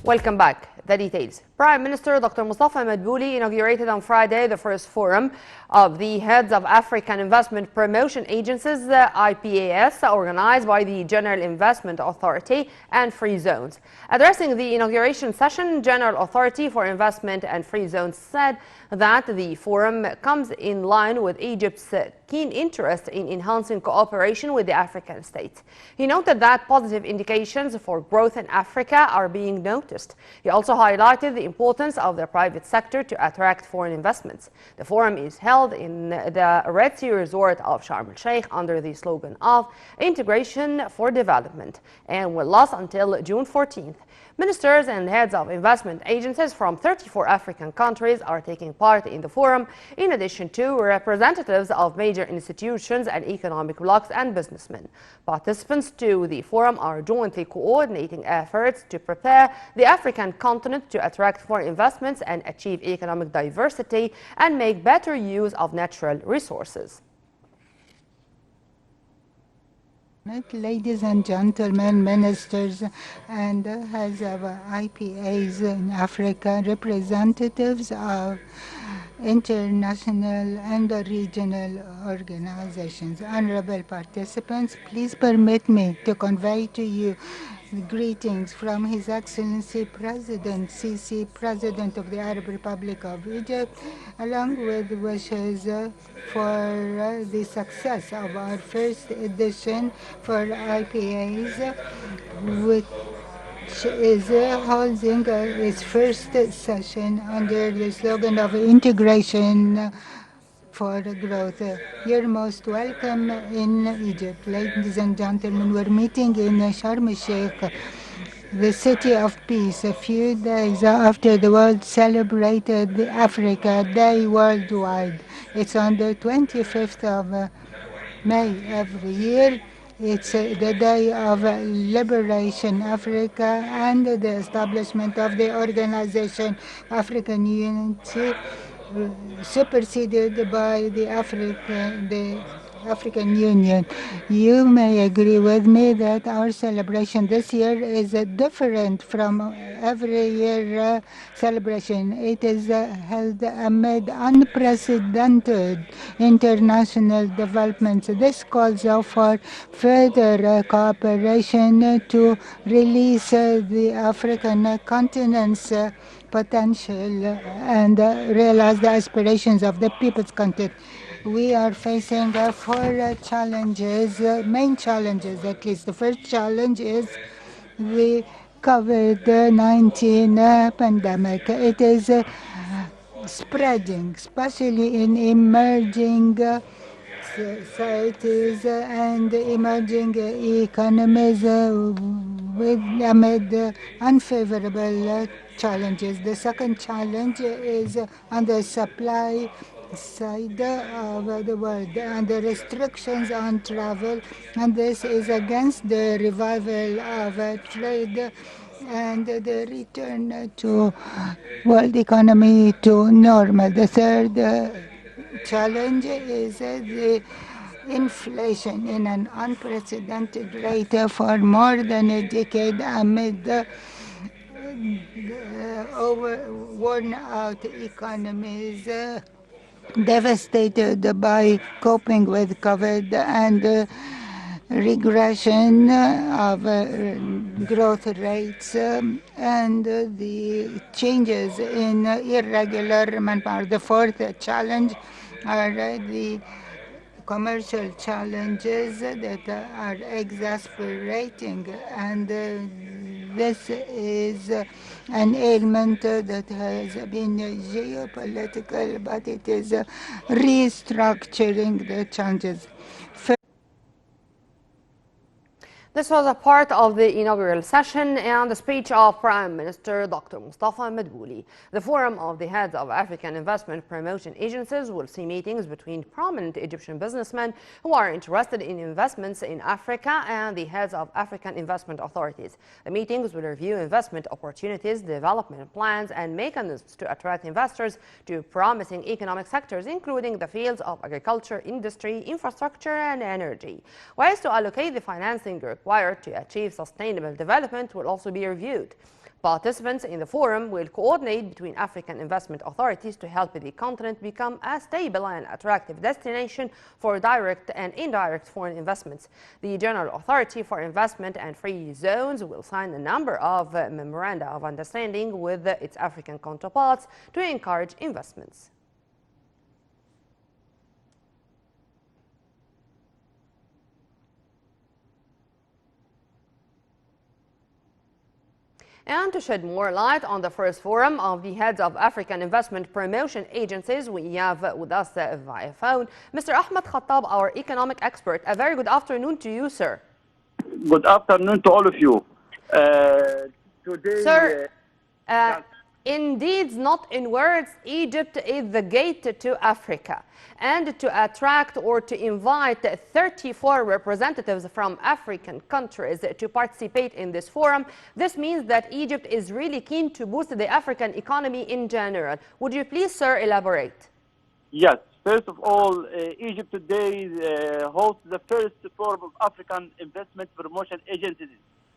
Welcome back. The details. Prime Minister Dr. Mustafa Madbouli inaugurated on Friday the first forum of the heads of African Investment Promotion Agencies, IPAS, organized by the General Investment Authority and Free Zones. Addressing the inauguration session, General Authority for Investment and Free Zones said that the forum comes in line with Egypt's keen interest in enhancing cooperation with the African states. He noted that positive indications for growth in Africa are being noticed. He also highlighted the importance of the private sector to attract foreign investments. The forum is held in the Red Sea resort of Sharm el-Sheikh under the slogan of Integration for Development and will last until June 14th. Ministers and heads of investment agencies from 34 African countries are taking part in the forum, in addition to representatives of major institutions and economic blocs and businessmen. Participants to the forum are jointly coordinating efforts to prepare the African continent to attract foreign investments and achieve economic diversity and make better use of natural resources. Ladies and gentlemen, ministers and heads of IPAs in Africa, representatives of international and regional organizations, honorable participants, please permit me to convey to you greetings from His Excellency President Sisi, President of the Arab Republic of Egypt, along with wishes for the success of our first edition for IPAs, which is holding its first session under the slogan of integration for growth. You're most welcome in Egypt. Ladies and gentlemen, we're meeting in Sharm el-Sheikh, the city of peace, a few days after the world celebrated the Africa Day worldwide. It's on the 25th of May every year. It's the day of liberation Africa and the establishment of the organization African Unity, superseded by the African Union. You may agree with me that our celebration this year is different from every year celebration. It is held amid unprecedented international developments. This calls out for further cooperation to release the African continent's potential and realize the aspirations of the people's continent. We are facing four challenges, main challenges at least. The first challenge is the COVID-19 pandemic. It is spreading, especially in emerging societies and emerging economies amid unfavorable challenges. The second challenge is on the supply side of the world and the restrictions on travel, and this is against the revival of trade and the return to world economy to normal. The third challenge is the inflation in an unprecedented rate for more than a decade amid the worn-out economies devastated by coping with COVID and regression of growth rates and the changes in irregular manpower. The fourth challenge are the commercial challenges that are exasperating, and this is an ailment that has been geopolitical, but it is restructuring the challenges. This was a part of the inaugural session and the speech of Prime Minister Dr. Mustafa Madbouli. The Forum of the Heads of African Investment Promotion Agencies will see meetings between prominent Egyptian businessmen who are interested in investments in Africa and the heads of African investment authorities. The meetings will review investment opportunities, development plans, and mechanisms to attract investors to promising economic sectors, including the fields of agriculture, industry, infrastructure, and energy. Ways to allocate the financing required to achieve sustainable development will also be reviewed. Participants in the forum will coordinate between African investment authorities to help the continent become a stable and attractive destination for direct and indirect foreign investments. The General Authority for Investment and Free Zones will sign a number of memoranda of understanding with its African counterparts to encourage investments. And to shed more light on the first forum of the heads of African investment promotion agencies, we have with us via phone Mr. Ahmed Khattab, our economic expert. A very good afternoon to you, sir. Good afternoon to all of you. Today, sir, indeed, not in words, Egypt is the gate to Africa. And to attract or to invite 34 representatives from African countries to participate in this forum, this means that Egypt is really keen to boost the African economy in general. Would you please, sir, elaborate? Yes. First of all, Egypt today hosts the first forum of African investment promotion agencies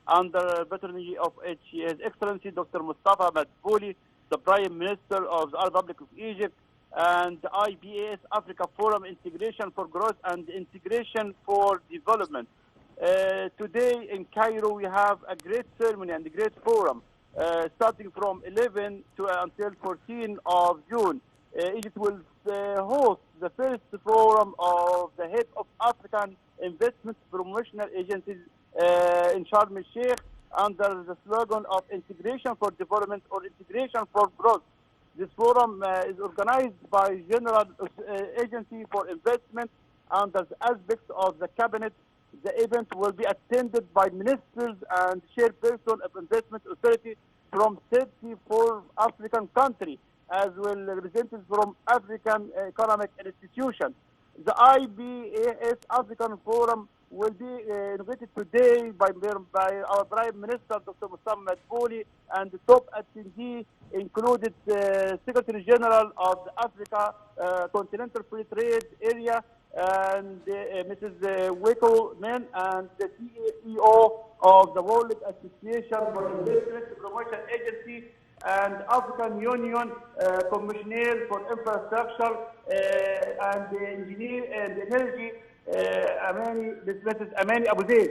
under patronage of His Excellency Dr. Mustafa Madbouli, the Prime Minister of the Arab Republic of Egypt, and the IPAS Africa Forum Integration for Growth and Integration for Development. Today in Cairo we have a great ceremony and a great forum starting from 11 to until 14 of June. Egypt will host the first forum of the head of African investment promotional agencies in Sharm el-Sheikh under the slogan of Integration for Development or Integration for Growth. This forum is organized by General Agency for Investment under the aspects of the cabinet. The event will be attended by ministers and chairperson of investment authority from 34 African countries, as well representatives from African economic institutions. The IBAS African Forum will be inaugurated today by our Prime Minister, Dr. Mustafa Madbouli, and the top attendee included Secretary General of the Africa Continental Free Trade Area, and Mrs. Weko Men, and the CEO of the World Association for Investment Promotion Agency, and African Union Commissioner for Infrastructure and Engineer and Energy, Mrs. Amani Abu Zaid.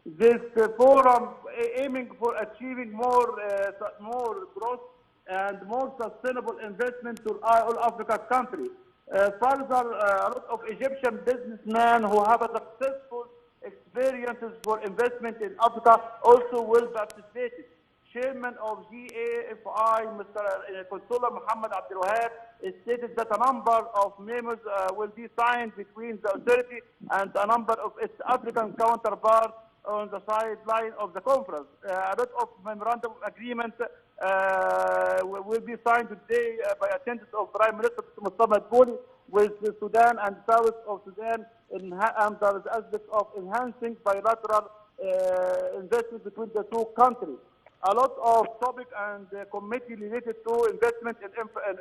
This forum aiming for achieving more growth and more sustainable investment to all Africa countries. Further, a lot of Egyptian businessmen who have a successful experiences for investment in Africa also will participate. Chairman of GAFI, Mr. Consular Muhammad Abdul Wahab, stated that a number of memos will be signed between the authority and a number of its African counterparts on the sideline of the conference. A lot of memorandum of agreement will be signed today by attendance of Prime Minister Mustafa Madbouli with Sudan and South of Sudan under the aspect of enhancing bilateral investment between the two countries. A lot of topic and committee related to investment in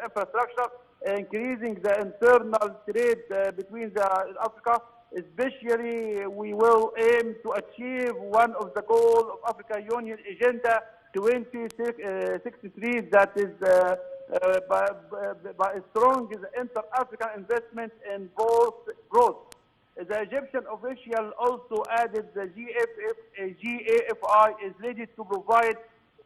infrastructure, increasing the internal trade between Africa. Especially, we will aim to achieve one of the goals of Africa Union Agenda 2063, that is by strong inter-African investment in both growth. The Egyptian official also added the GAFI is ready to provide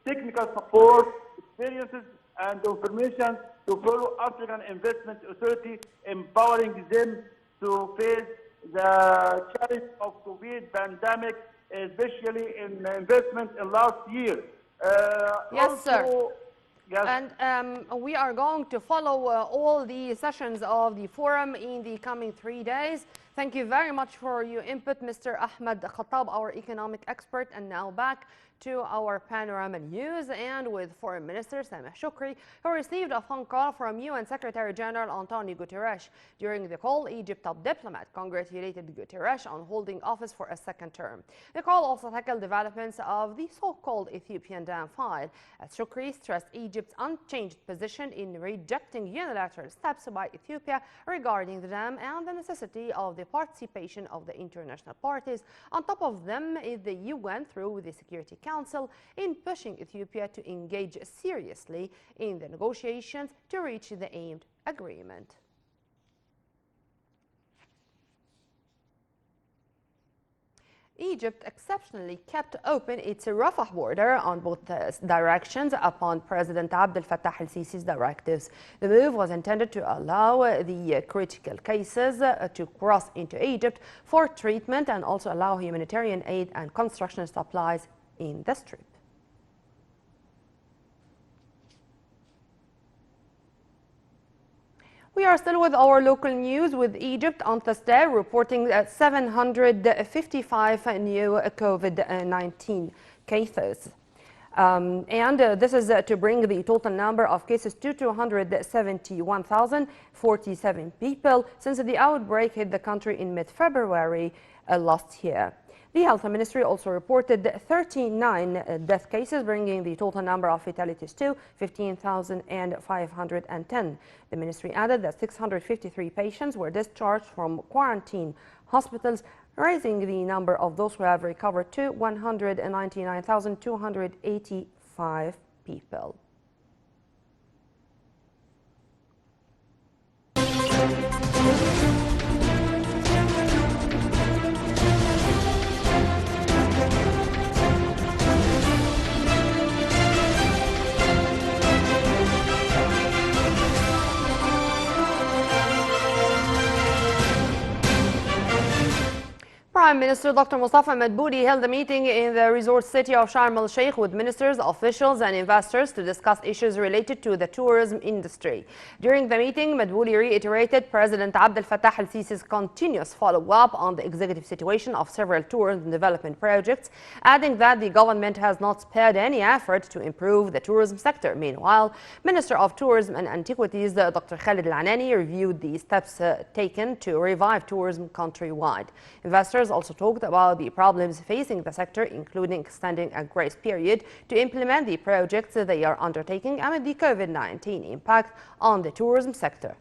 technical support, experiences, and information to follow African Investment Authority, empowering them to face the challenge of COVID pandemic, especially in investment in last year. Yes, also, sir. Yes. And we are going to follow all the sessions of the forum in the coming 3 days. Thank you very much for your input, Mr. Ahmed Khattab, our economic expert. And now back to our Panorama News, and with Foreign Minister Sameh Shoukry, who received a phone call from UN Secretary General Antonio Guterres. During the call, Egypt top diplomat congratulated Guterres on holding office for a second term. The call also tackled developments of the so-called Ethiopian dam file, as Shoukry stressed Egypt's unchanged position in rejecting unilateral steps by Ethiopia regarding the dam and the necessity of the participation of the international parties. On top of them is the UN through the Security Council Council in pushing Ethiopia to engage seriously in the negotiations to reach the aimed agreement. Egypt exceptionally kept open its Rafah border on both directions upon President Abdel Fattah el-Sisi's directives. The move was intended to allow the critical cases to cross into Egypt for treatment and also allow humanitarian aid and construction supplies in the Strip. We are still with our local news, with Egypt on Thursday reporting 755 new COVID-19 cases. This is to bring the total number of cases to 271,047 people since the outbreak hit the country in mid-February last year. The Health Ministry also reported 39 death cases, bringing the total number of fatalities to 15,510. The ministry added that 653 patients were discharged from quarantine hospitals, raising the number of those who have recovered to 199,285 people. Prime Minister Dr. Mustafa Madbouli held a meeting in the resort city of Sharm el-Sheikh with ministers, officials and investors to discuss issues related to the tourism industry. During the meeting, Madbouli reiterated President Abdel Fattah el-Sisi's continuous follow-up on the executive situation of several tourism development projects, adding that the government has not spared any effort to improve the tourism sector. Meanwhile, Minister of Tourism and Antiquities Dr. Khalid Al-Anani reviewed the steps taken to revive tourism countrywide. Investors also talked about the problems facing the sector, including extending a grace period to implement the projects they are undertaking amid the COVID-19 impact on the tourism sector.